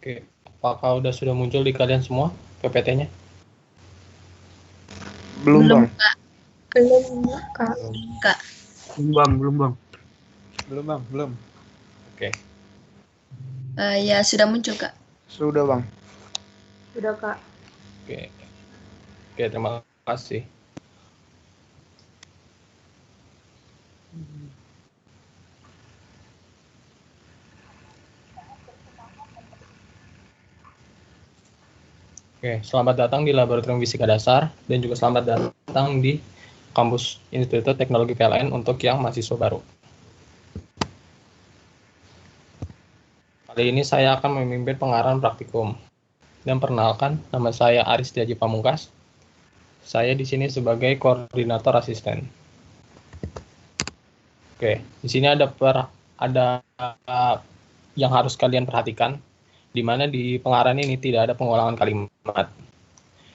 Oke, apakah sudah muncul di kalian semua PPT-nya? Belum, Bang. Kak. Kak. Belum. Oke. Ya, sudah muncul, Kak. Sudah, Bang. Sudah, Kak. Oke, terima kasih. Oke, selamat datang di Laboratorium Fisika Dasar dan juga selamat datang di kampus Institut Teknologi PLN untuk yang mahasiswa baru. Kali ini saya akan memimpin pengarahan praktikum. Dan perkenalkan, nama saya Aris Diaji Pamungkas. Saya di sini sebagai koordinator asisten. Oke, di sini ada yang harus kalian perhatikan, di mana di pengarahan ini tidak ada pengulangan kalimat.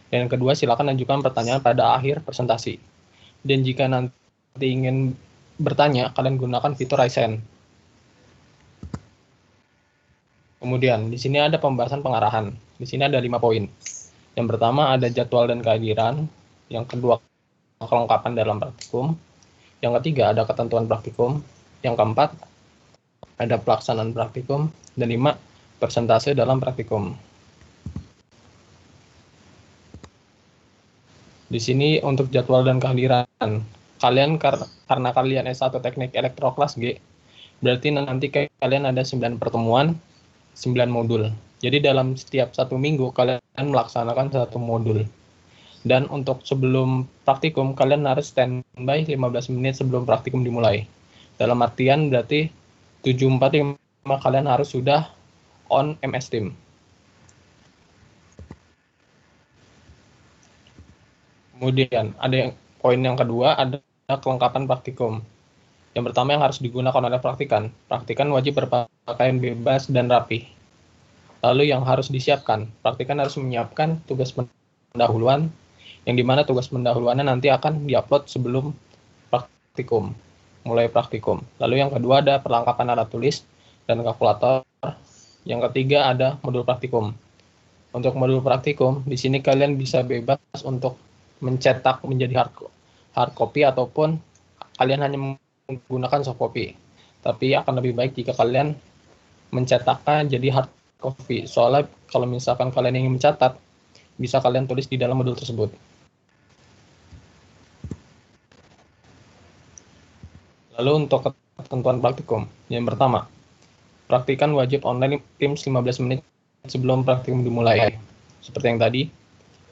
Dan yang kedua, silakan ajukan pertanyaan pada akhir presentasi. Dan jika nanti ingin bertanya, kalian gunakan fitur Raise Hand. Kemudian, di sini ada pembahasan pengarahan. Di sini ada 5 poin. Yang pertama ada jadwal dan kehadiran. Yang kedua, kelengkapan dalam praktikum. Yang ketiga, ada ketentuan praktikum. Yang keempat, ada pelaksanaan praktikum. Dan 5, persentase dalam praktikum. Di sini untuk jadwal dan kehadiran, kalian karena kalian S1 Teknik Elektro kelas G, berarti nanti kalian ada 9 pertemuan, 9 modul. Jadi dalam setiap 1 minggu kalian melaksanakan 1 modul. Dan untuk sebelum praktikum, kalian harus standby 15 menit sebelum praktikum dimulai. Dalam artian berarti 7.45 kalian harus sudah on MS Team. Kemudian ada poin yang kedua, ada kelengkapan praktikum. Yang pertama yang harus digunakan oleh praktikan. Praktikan wajib berpakaian bebas dan rapi. Lalu yang harus disiapkan, praktikan harus menyiapkan tugas pendahuluan, yang dimana tugas pendahuluannya nanti akan diupload sebelum praktikum, mulai praktikum. Lalu yang kedua ada perlengkapan alat tulis dan kalkulator. Yang ketiga ada modul praktikum. Untuk modul praktikum, di sini kalian bisa bebas untuk mencetak menjadi hard copy ataupun kalian hanya menggunakan soft copy. Tapi akan lebih baik jika kalian mencetaknya jadi hard copy. Soalnya kalau misalkan kalian ingin mencatat, bisa kalian tulis di dalam modul tersebut. Lalu untuk ketentuan praktikum, yang pertama, praktikan wajib online Teams 15 menit sebelum praktikum dimulai, seperti yang tadi.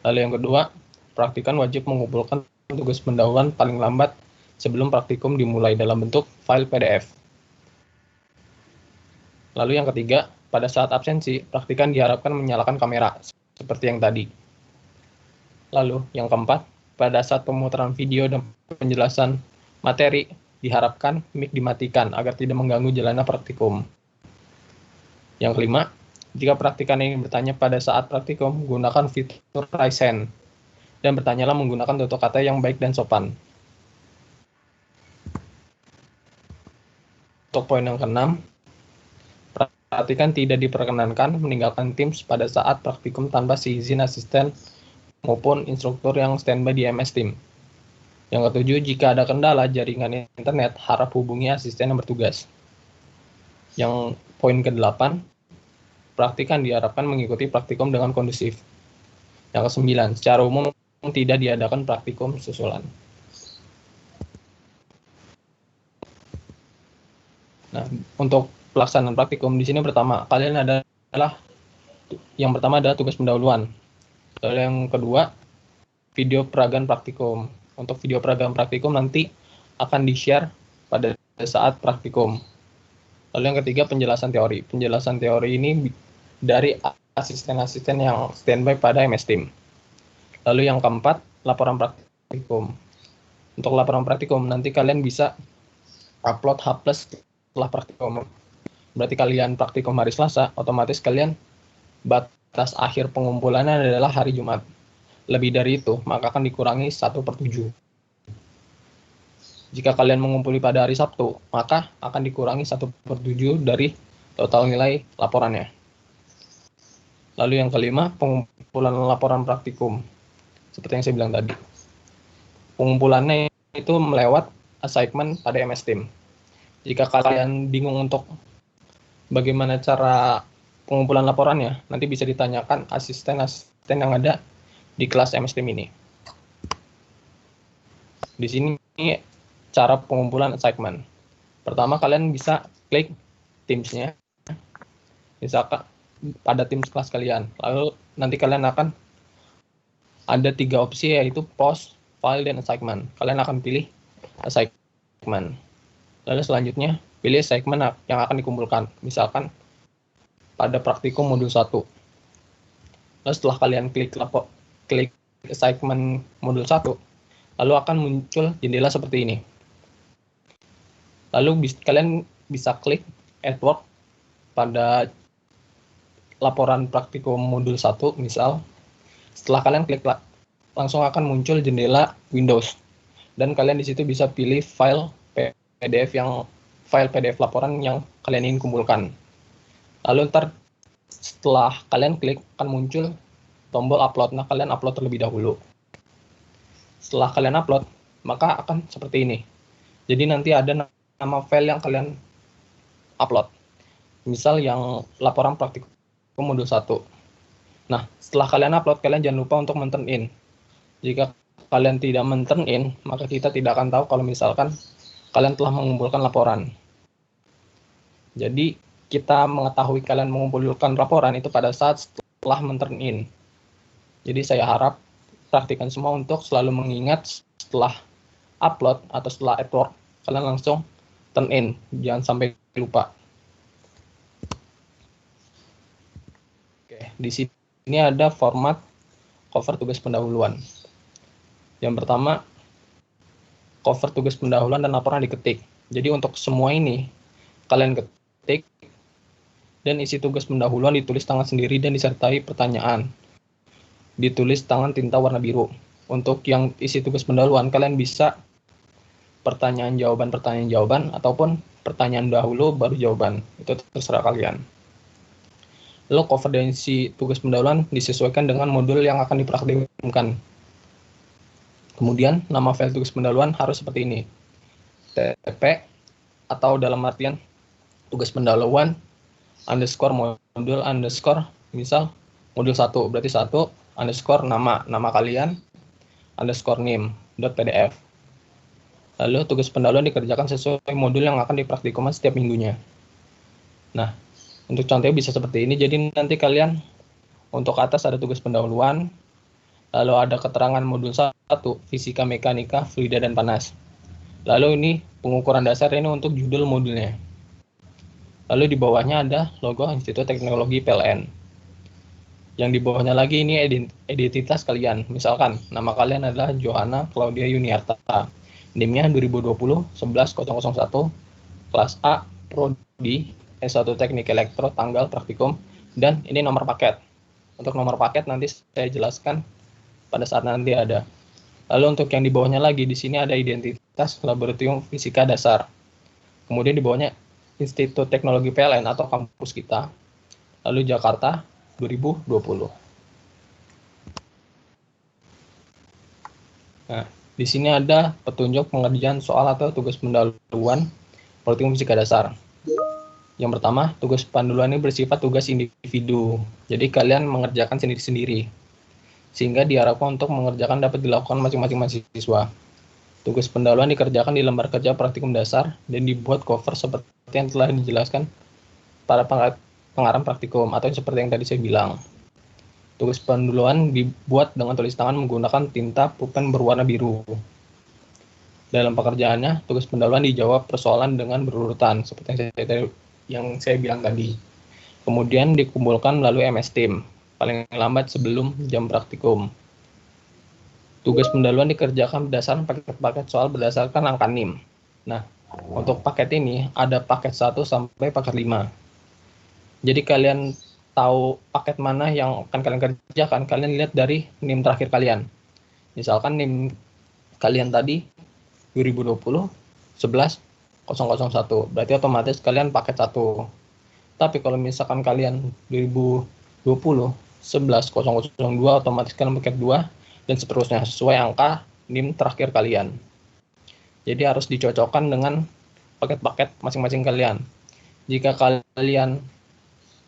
Lalu yang kedua, praktikan wajib mengumpulkan tugas pendahuluan paling lambat sebelum praktikum dimulai dalam bentuk file PDF. Lalu yang ketiga, pada saat absensi, praktikan diharapkan menyalakan kamera, seperti yang tadi. Lalu yang keempat, pada saat pemutaran video dan penjelasan materi, diharapkan mic dimatikan agar tidak mengganggu jalannya praktikum. Yang kelima, jika praktikan ingin bertanya pada saat praktikum, gunakan fitur Raise Hand. Dan bertanyalah menggunakan tutur kata yang baik dan sopan. Untuk poin yang keenam, perhatikan tidak diperkenankan meninggalkan Teams pada saat praktikum tanpa seizin asisten maupun instruktur yang standby di MS Team. Yang ketujuh, jika ada kendala jaringan internet, harap hubungi asisten yang bertugas. Yang poin ke-8, praktikan diharapkan mengikuti praktikum dengan kondusif. Yang ke-9, secara umum tidak diadakan praktikum susulan. Nah, untuk pelaksanaan praktikum di sini yang pertama adalah tugas pendahuluan. Lalu yang kedua, video peragaan praktikum. Untuk video peragaan praktikum nanti akan di-share pada saat praktikum. Lalu yang ketiga, penjelasan teori. Penjelasan teori ini dari asisten-asisten yang standby pada MS Team. Lalu yang keempat, laporan praktikum. Untuk laporan praktikum, nanti kalian bisa upload H+ setelah praktikum. Berarti kalian praktikum hari Selasa, otomatis kalian batas akhir pengumpulannya adalah hari Jumat. Lebih dari itu, maka akan dikurangi 1/7. Jika kalian mengumpuli pada hari Sabtu, maka akan dikurangi 1/7 dari total nilai laporannya. Lalu yang kelima, pengumpulan laporan praktikum. Seperti yang saya bilang tadi. Pengumpulannya itu melewat assignment pada MS Team. Jika kalian bingung untuk bagaimana cara pengumpulan laporannya, nanti bisa ditanyakan asisten-asisten yang ada di kelas MS Team ini. Di sini cara pengumpulan assignment. Pertama, kalian bisa klik Teams-nya. Misalkan pada Teams kelas kalian. Lalu nanti kalian akan ada 3 opsi, yaitu post, file, dan assignment. Kalian akan pilih assignment. Lalu selanjutnya, pilih assignment yang akan dikumpulkan. Misalkan pada praktikum modul 1. Lalu setelah kalian klik assignment modul 1, lalu akan muncul jendela seperti ini. Lalu kalian bisa klik Add Work pada laporan praktikum modul 1, misal. Setelah kalian klik, langsung akan muncul jendela Windows. Dan kalian di situ bisa pilih file PDF laporan yang kalian ingin kumpulkan. Lalu setelah kalian klik, akan muncul tombol upload. Nah, kalian upload terlebih dahulu. Setelah kalian upload, maka akan seperti ini. Jadi nanti ada nama file yang kalian upload. Misal yang laporan praktikum modul 1. Nah, setelah kalian upload, kalian jangan lupa untuk men-turn in. Jika kalian tidak men-turn in, maka kita tidak akan tahu kalau misalkan kalian telah mengumpulkan laporan. Jadi, kita mengetahui kalian mengumpulkan laporan itu pada saat setelah men-turn in. Jadi, saya harap praktikan semua untuk selalu mengingat setelah upload atau setelah add work, kalian langsung turn in. Jangan sampai lupa. Oke, di sini ada format cover tugas pendahuluan. Yang pertama, cover tugas pendahuluan dan laporan diketik. Jadi untuk semua ini, kalian ketik, dan isi tugas pendahuluan ditulis tangan sendiri dan disertai pertanyaan. Ditulis tangan tinta warna biru. Untuk yang isi tugas pendahuluan, kalian bisa pertanyaan-jawaban, ataupun pertanyaan dahulu baru jawaban. Itu terserah kalian. Lalu cover dan isi tugas pendahuluan disesuaikan dengan modul yang akan dipraktikkan. Kemudian nama file tugas pendahuluan harus seperti ini. TP atau dalam artian tugas pendahuluan underscore modul underscore, misal modul 1, berarti 1 underscore nama kalian underscore name.pdf. Lalu tugas pendahuluan dikerjakan sesuai modul yang akan dipraktikkan setiap minggunya. Nah, untuk contohnya bisa seperti ini. Jadi nanti kalian untuk atas ada tugas pendahuluan, lalu ada keterangan modul 1, fisika, mekanika, fluida, dan panas. Lalu ini pengukuran dasar ini untuk judul modulnya. Lalu di bawahnya ada logo Institut Teknologi PLN. Yang di bawahnya lagi ini identitas kalian. Misalkan nama kalian adalah Johanna Claudia Yuniarta. NIM-nya 2020-11-001, kelas A, Prodi S1 Teknik Elektro, tanggal praktikum, dan ini nomor paket. Untuk nomor paket nanti saya jelaskan pada saat nanti ada. Lalu untuk yang di bawahnya lagi, di sini ada identitas Laboratorium Fisika Dasar. Kemudian di bawahnya Institut Teknologi PLN atau kampus kita. Lalu Jakarta 2020. Nah, di sini ada petunjuk pengerjaan soal atau tugas pendahuluan praktikum fisika dasar. Yang pertama, tugas pendahuluan ini bersifat tugas individu. Jadi kalian mengerjakan sendiri-sendiri. Sehingga diharapkan untuk mengerjakan dapat dilakukan masing-masing mahasiswa. Tugas pendahuluan dikerjakan di lembar kerja praktikum dasar dan dibuat cover seperti yang telah dijelaskan para pengarang praktikum atau seperti yang tadi saya bilang. Tugas pendahuluan dibuat dengan tulis tangan menggunakan tinta pulpen berwarna biru. Dalam pekerjaannya, tugas pendahuluan dijawab persoalan dengan berurutan seperti yang saya bilang tadi. Kemudian dikumpulkan melalui MS Team, paling lambat sebelum jam praktikum. Tugas pendahuluan dikerjakan berdasarkan paket-paket soal berdasarkan angka NIM. Nah, untuk paket ini ada paket 1 sampai paket 5. Jadi kalian tahu paket mana yang akan kalian kerjakan, kalian lihat dari NIM terakhir kalian. Misalkan NIM kalian tadi 2020-11-001, berarti otomatis kalian paket 1. Tapi kalau misalkan kalian 2020 11.002 otomatis kalian paket 2 dan seterusnya sesuai angka NIM terakhir kalian. Jadi harus dicocokkan dengan paket-paket masing-masing kalian. Jika kalian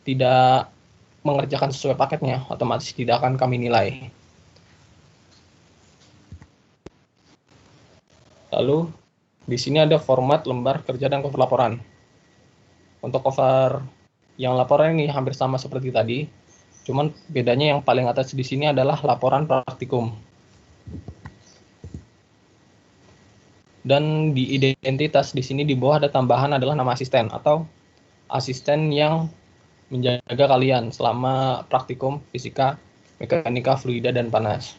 tidak mengerjakan sesuai paketnya, otomatis tidak akan kami nilai. Lalu di sini ada format lembar kerja dan cover laporan. Untuk cover yang laporan ini hampir sama seperti tadi, cuman bedanya yang paling atas di sini adalah laporan praktikum. Dan di identitas di sini di bawah ada tambahan adalah nama asisten atau asisten yang menjaga kalian selama praktikum fisika, mekanika, fluida, dan panas.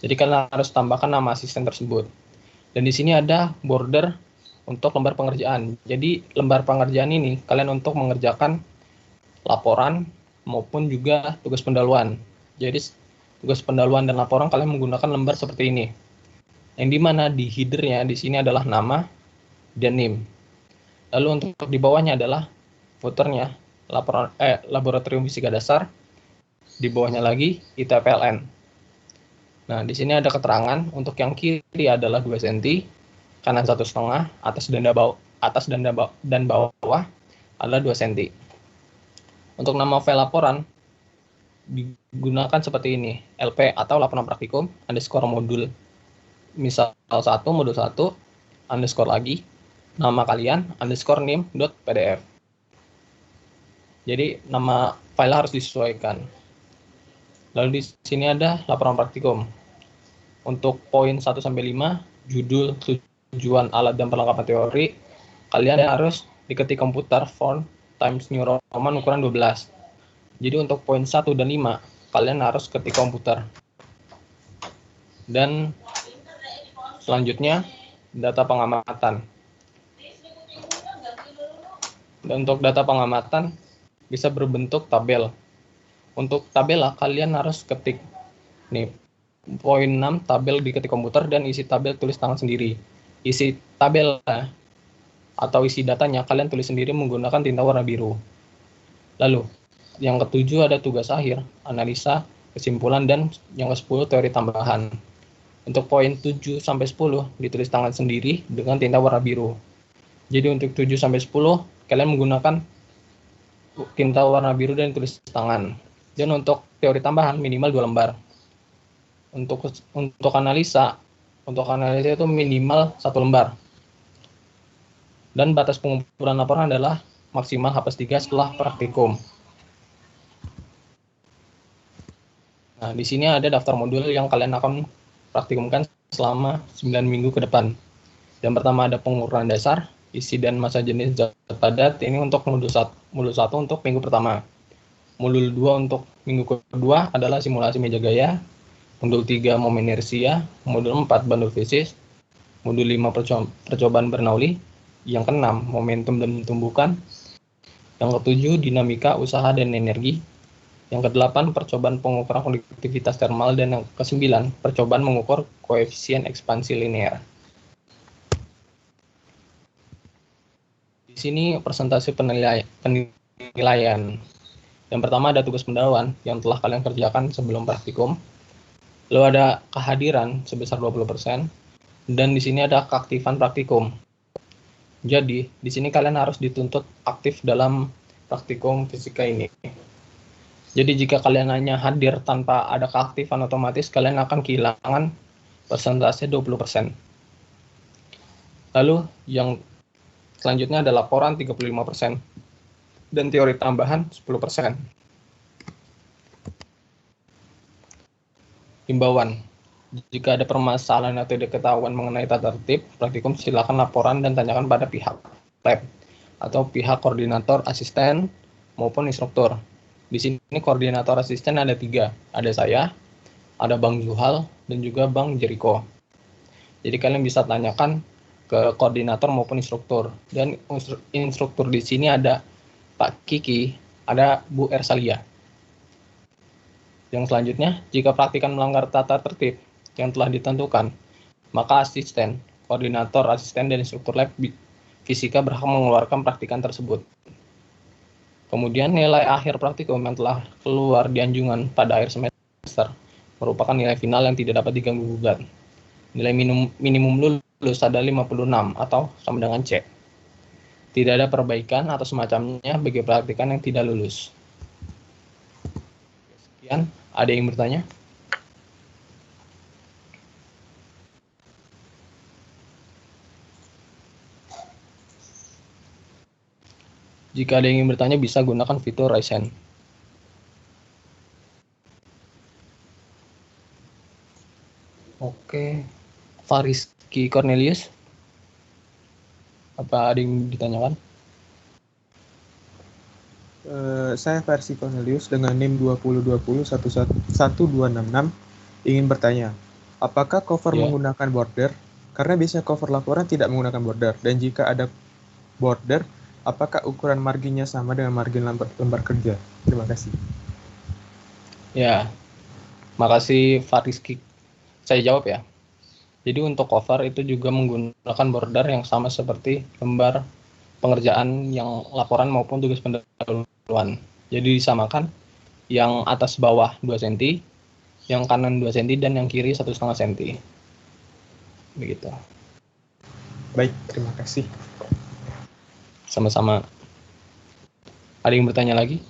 Jadi kalian harus tambahkan nama asisten tersebut. Dan di sini ada border untuk lembar pengerjaan. Jadi lembar pengerjaan ini kalian untuk mengerjakan laporan maupun juga tugas pendahuluan. Jadi tugas pendahuluan dan laporan kalian menggunakan lembar seperti ini. Yang dimana di header-nya di sini adalah nama dan NIM. Lalu untuk di bawahnya adalah footer-nya laboratorium fisika dasar. Di bawahnya lagi ITPLN. Nah, di sini ada keterangan untuk yang kiri adalah 2 cm, kanan 1,5, atas dan bawah adalah 2 cm. Untuk nama file laporan digunakan seperti ini, LP atau laporan praktikum _modul. Misal 1 modul 1 underscore lagi nama kalian _nim.pdf. Jadi nama file harus disesuaikan. Lalu di sini ada laporan praktikum. Untuk poin 1 sampai 5, judul, tujuan, alat dan perlengkapan teori, kalian harus diketik komputer font Times New Roman ukuran 12. Jadi untuk poin 1 dan 5, kalian harus ketik komputer. Dan selanjutnya data pengamatan. Dan untuk data pengamatan bisa berbentuk tabel. Untuk tabel kalian harus ketik nih poin 6 tabel diketik komputer dan isi tabel tulis tangan sendiri. Isi tabel atau isi datanya kalian tulis sendiri menggunakan tinta warna biru. Lalu yang ketujuh ada tugas akhir, analisa, kesimpulan, dan yang ke-10 teori tambahan. Untuk poin 7 sampai 10 ditulis tangan sendiri dengan tinta warna biru. Jadi untuk 7 sampai 10 kalian menggunakan tinta warna biru dan tulis tangan. Dan untuk teori tambahan minimal 2 lembar. Untuk analisa itu minimal 1 lembar. Dan batas pengumpulan laporan adalah maksimal H+3 setelah praktikum. Nah, di sini ada daftar modul yang kalian akan praktikumkan selama 9 minggu ke depan. Yang pertama ada pengukuran dasar, isi dan massa jenis zat padat, ini untuk modul 1 untuk minggu pertama. Modul 2 untuk minggu kedua adalah simulasi meja gaya, modul 3 momen inersia, modul 4 bandul fisis, modul 5 percobaan Bernoulli, yang ke-6 momentum dan tumbukan, yang ke-7 dinamika usaha dan energi, yang ke-8 percobaan pengukuran konduktivitas termal, dan yang ke-9 percobaan mengukur koefisien ekspansi linear. Di sini presentasi penilaian. Yang pertama ada tugas pendahuluan yang telah kalian kerjakan sebelum praktikum. Lalu ada kehadiran sebesar 20%, dan di sini ada keaktifan praktikum. Jadi, di sini kalian harus dituntut aktif dalam praktikum fisika ini. Jadi, jika kalian hanya hadir tanpa ada keaktifan, otomatis kalian akan kehilangan persentase 20%. Lalu, yang selanjutnya ada laporan 35%. Dan teori tambahan 10%. Himbauan. Jika ada permasalahan atau diketahuan mengenai tata tertib praktikum, silakan laporan dan tanyakan pada pihak lab atau pihak koordinator asisten maupun instruktur. Di sini koordinator asisten ada 3. Ada saya, ada Bang Juhal, dan juga Bang Jericho. Jadi kalian bisa tanyakan ke koordinator maupun instruktur. Dan instruktur di sini ada Pak Kiki, ada Bu Ersalia. Yang selanjutnya, jika praktikan melanggar tata tertib yang telah ditentukan, maka asisten, koordinator, asisten, dan instruktur lab fisika berhak mengeluarkan praktikan tersebut. Kemudian nilai akhir praktikum yang telah keluar di anjungan pada akhir semester merupakan nilai final yang tidak dapat diganggu-gugat. Nilai minimum lulus adalah 56 atau sama dengan C. Tidak ada perbaikan atau semacamnya bagi praktikan yang tidak lulus. Sekian, ada yang bertanya? Jika ada yang ingin bertanya, bisa gunakan fitur raise hand. Oke, Fariski Cornelius, apa ada yang ditanyakan? Saya versi Cornelius dengan NIM 2020111266 ingin bertanya, apakah cover menggunakan border? Karena biasanya cover laporan tidak menggunakan border, dan jika ada border, apakah ukuran marginnya sama dengan margin lembar kerja? Terima kasih. Ya, makasih Fariski. Saya jawab ya. Jadi untuk cover itu juga menggunakan border yang sama seperti lembar pengerjaan yang laporan maupun tugas pendahuluan. Jadi disamakan yang atas bawah 2 cm, yang kanan 2 cm, dan yang kiri 1,5 cm. Begitu. Baik, terima kasih. Sama-sama. Ada yang bertanya lagi?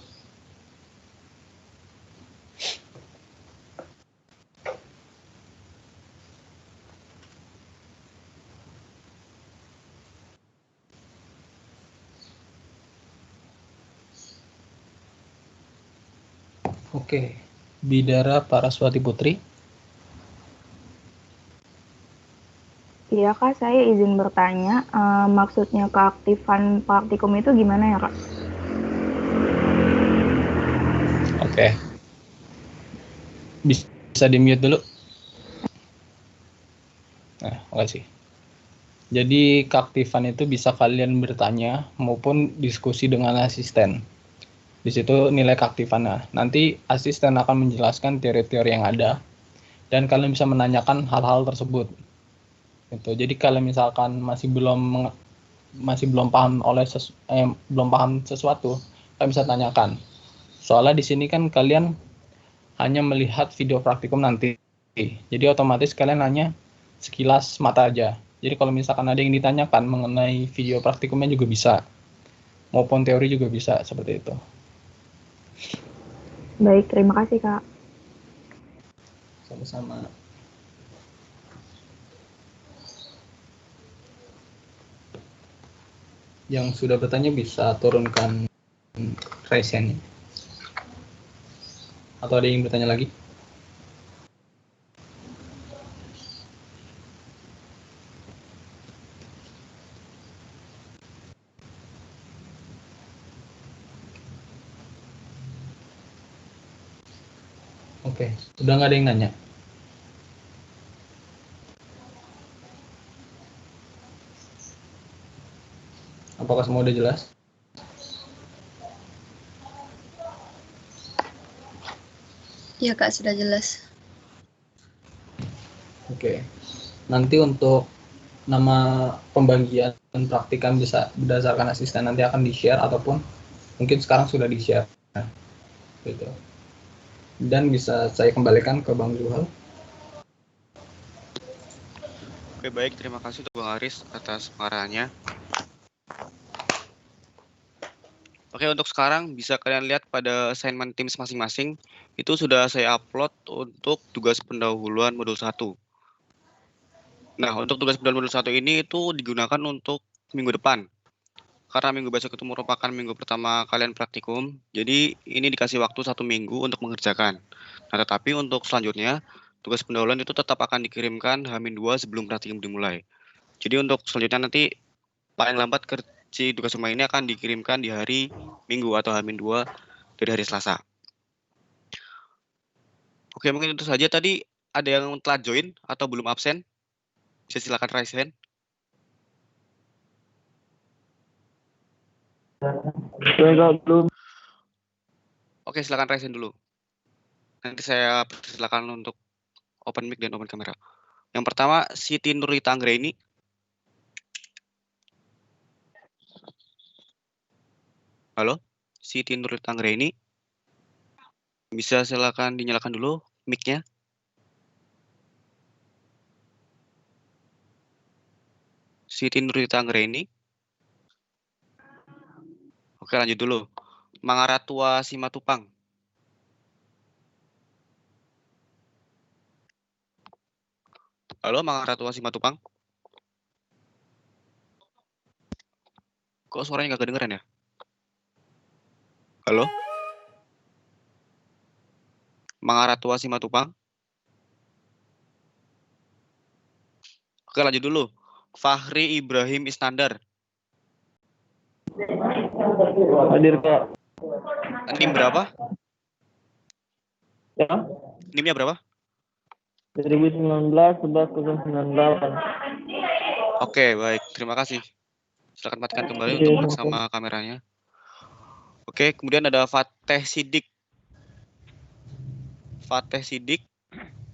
Oke, Bidara Paraswati Putri. Iya Kak, saya izin bertanya, maksudnya keaktifan praktikum itu gimana ya Kak? Oke. Bisa di-mute dulu. Nah, makasih. Jadi keaktifan itu bisa kalian bertanya maupun diskusi dengan asisten. Di situ nilai keaktifannya. Nanti asisten akan menjelaskan teori-teori yang ada dan kalian bisa menanyakan hal-hal tersebut. Gitu. Jadi kalau misalkan masih belum paham belum paham sesuatu, kalian bisa tanyakan. Soalnya di sini kan kalian hanya melihat video praktikum nanti. Jadi otomatis kalian hanya sekilas mata aja. Jadi kalau misalkan ada yang ditanyakan mengenai video praktikumnya juga bisa. Maupun teori juga bisa, seperti itu. Baik, terima kasih Kak. Sama-sama. Yang sudah bertanya bisa turunkan raise hand. Atau ada yang bertanya lagi? Oke, sudah nggak ada yang nanya? Apakah semua udah jelas? Iya Kak, sudah jelas. Oke. Nanti untuk nama pembagian praktikan bisa berdasarkan asisten nanti akan di-share ataupun mungkin sekarang sudah di-share. Gitu. Dan bisa saya kembalikan ke Bang Zuhal. Oke, baik. Terima kasih untuk Bang Aris atas pengarahannya. Oke, untuk sekarang bisa kalian lihat pada assignment Teams masing-masing. Itu sudah saya upload untuk tugas pendahuluan modul 1. Nah, untuk tugas pendahuluan modul 1 ini itu digunakan untuk minggu depan. Karena minggu besok itu merupakan minggu pertama kalian praktikum, jadi ini dikasih waktu 1 minggu untuk mengerjakan. Nah, tetapi untuk selanjutnya, tugas pendahuluan itu tetap akan dikirimkan H-2 sebelum praktikum dimulai. Jadi untuk selanjutnya nanti paling lambat tugas rumah ini akan dikirimkan di hari Minggu atau H-2 dari hari Selasa. Oke, mungkin itu saja. Tadi ada yang telah join atau belum absen? Bisa silakan raise hand. Oke, silakan raise hand dulu. Nanti saya silakan untuk open mic dan open kamera. Yang pertama, Siti Nurita Anggraini. Halo, Siti Nurlita Anggraini. Bisa silakan dinyalakan dulu mic-nya. Siti Nurlita Anggraini. Oke, lanjut dulu. Mangaratua Simatupang. Halo, Mangaratua Simatupang. Kok suaranya nggak kedengeran ya? Halo? Mangaratua Simatupang. Oke, lanjut dulu. Fahri Ibrahim Iskandar. Hadir, Kak. NIM berapa? Ya, NIM-nya berapa? 2019 11.098. Oke, baik. Terima kasih. Silakan matikan kembali Oke, untuk mic sama kameranya. Oke, kemudian ada Fateh Sidik. Fateh Sidik.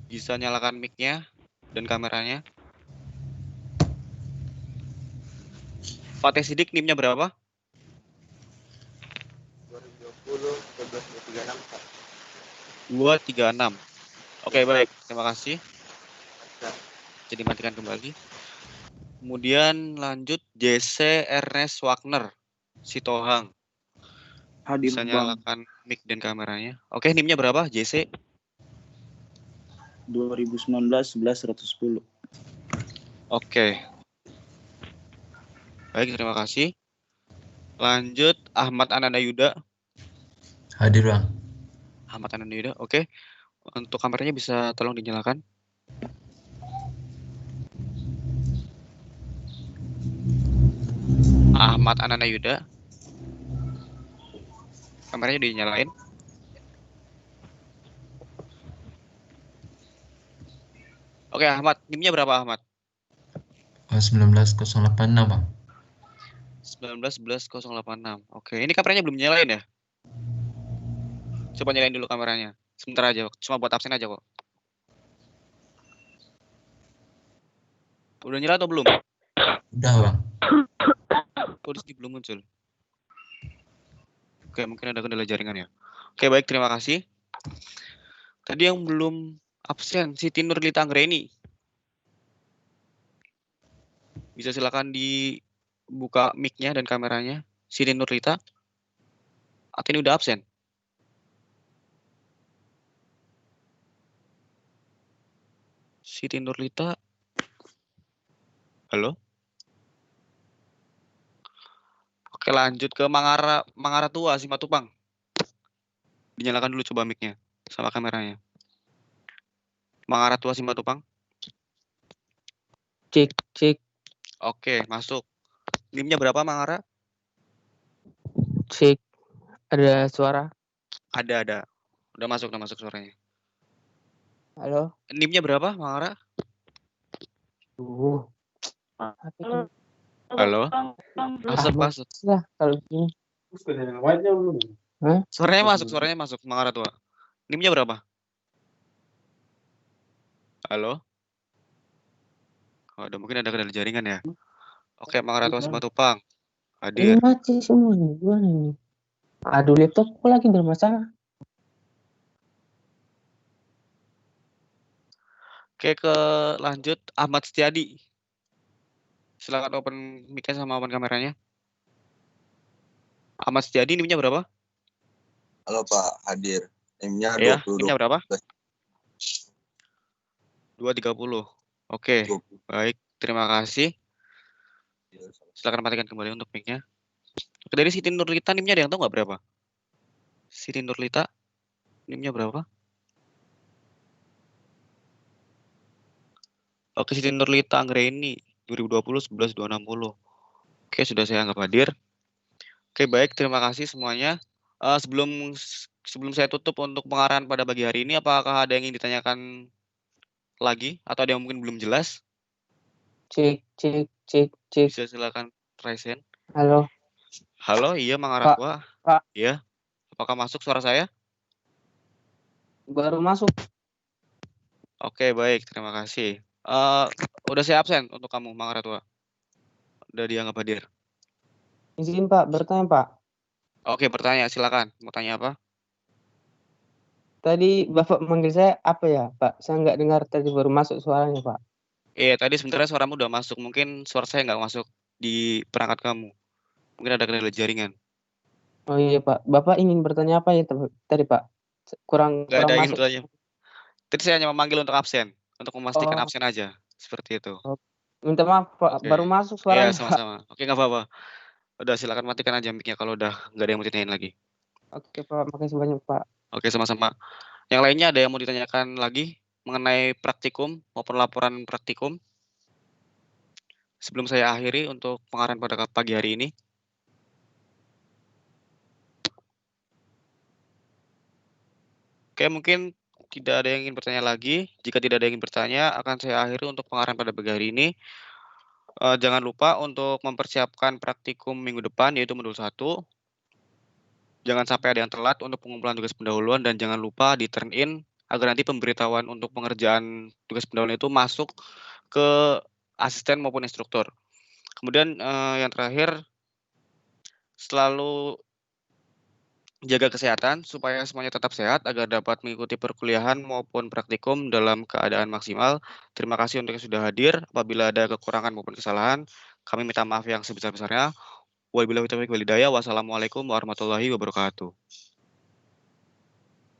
Bisa nyalakan mic-nya dan kameranya. Fateh Sidik NIM-nya berapa? 236. Oke, baik. Terima kasih. Jadi matikan kembali. Kemudian lanjut JC Ernest Wagner. Sitohang. Hadir, Bisa Bang. nyalakan mic dan kameranya. Oke, NIM-nya berapa JC? 2019 11.110. Oke. Baik, terima kasih. Lanjut Ahmad Ananda Yuda. Hadir, Bang. Ahmad Ananda Yuda. Oke. Untuk kameranya bisa tolong dinyalakan. Ahmad Ananda Yuda. Kameranya dinyalain. Oke, Ahmad. NIM-nya berapa, Ahmad? 19.086, Bang. 19.11.086. Oke, ini kameranya belum nyalain ya? Coba nyalain dulu kameranya. Sebentar aja, cuma buat absen aja kok. Udah nyala atau belum? Udah, Bang. Kok di sini belum muncul? Oke, mungkin ada kendala jaringan ya. Oke, baik, terima kasih. Tadi yang belum absen, Siti Nurlita Anggraini. Bisa silakan dibuka mic-nya dan kameranya. Siti Nurlita. Atau ini udah absen? Siti Nurlita. Halo? Oke, lanjut ke Mangaratua Simatupang. Dinyalakan dulu coba mic-nya sama kameranya. Mangaratua Simatupang. Cek. Oke, masuk. NIM-nya berapa, Mangara? Cek. Ada suara. Ada. Udah masuk suaranya. Halo. NIM-nya berapa, Mangara? Halo? Masuk. Lah, kalau gini. Suaranya masuk, Mangaratua. NIM-nya berapa? Halo? Oh, udah mungkin ada kendala jaringan ya. Oke, Mangaratua Simatupang. Ini Hadir. mati semua nih. Gimana ini? Aduh, laptopku lagi bermasalah. Oke, lanjut Ahmad Setiadi. Silakan open mic-nya sama open kameranya. Ahmad Setiadi NIM-nya berapa? Halo Pak, hadir. NIM-nya Ya, 20. NIM-nya berapa? 230. Oke, baik. Terima kasih. Silakan matikan kembali untuk mic-nya. Oke, dari Siti Nurlita NIM-nya ada yang tahu nggak berapa? Siti Nurlita NIM-nya berapa? Oke, Siti Nurlita Anggraini 2020 11.260. Oke, sudah saya anggap hadir. Oke, baik, terima kasih semuanya. Sebelum saya tutup untuk pengarahan pada pagi hari ini, apakah ada yang ingin ditanyakan lagi atau ada yang mungkin belum jelas? Cek. Bisa silakan present. Halo. Halo, iya Mangaratua. Pak. Iya. Apakah masuk suara saya? Baru masuk. Oke, baik, terima kasih. Udah saya absen untuk kamu, Mangaratua. Udah dianggap hadir. Izin Pak, bertanya Pak. Oke, bertanya, silakan. Mau tanya apa? Tadi Bapak manggil saya apa ya, Pak? Saya nggak dengar tadi baru masuk suaranya, Pak. Iya, tadi sebenarnya suaramu udah masuk. Mungkin suara saya nggak masuk di perangkat kamu. Mungkin ada kendala jaringan. Oh iya, Pak. Bapak ingin bertanya apa ya tadi, Pak? Kurang Nggak ada ingin masuk. bertanya. Tadi saya hanya memanggil untuk absen. Untuk memastikan Oh, absen aja. Seperti itu. minta maaf, Pak. Oke. Baru masuk Iya, suaranya, Pak. sama-sama. Oke, nggak apa-apa. Udah, silakan matikan aja mic-nya kalau udah nggak ada yang mau ditanyain lagi. Oke, Pak. Makasih banyak, Pak. Oke, sama-sama. Yang lainnya ada yang mau ditanyakan lagi mengenai praktikum maupun laporan praktikum? Sebelum saya akhiri untuk pengarahan pada pagi hari ini. Oke, mungkin tidak ada yang ingin bertanya lagi. Jika tidak ada yang ingin bertanya, akan saya akhiri untuk pengarahan pada pagi hari ini. Jangan lupa untuk mempersiapkan praktikum minggu depan, yaitu modul 1. Jangan sampai ada yang telat untuk pengumpulan tugas pendahuluan, dan jangan lupa di turn in agar nanti pemberitahuan untuk pengerjaan tugas pendahuluan itu masuk ke asisten maupun instruktur. Kemudian yang terakhir, selalu jaga kesehatan supaya semuanya tetap sehat agar dapat mengikuti perkuliahan maupun praktikum dalam keadaan maksimal. Terima kasih untuk yang sudah hadir. Apabila ada kekurangan maupun kesalahan, kami minta maaf yang sebesar-besarnya. Wabillahi taufiq wal hidayah. Wassalamualaikum warahmatullahi wabarakatuh.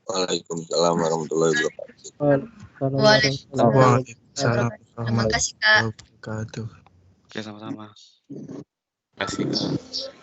Waalaikumsalam warahmatullahi wabarakatuh. Waalaikumsalam. Terima kasih, Kak. Wabarakatuh. Oke, sama-sama. Terima kasih.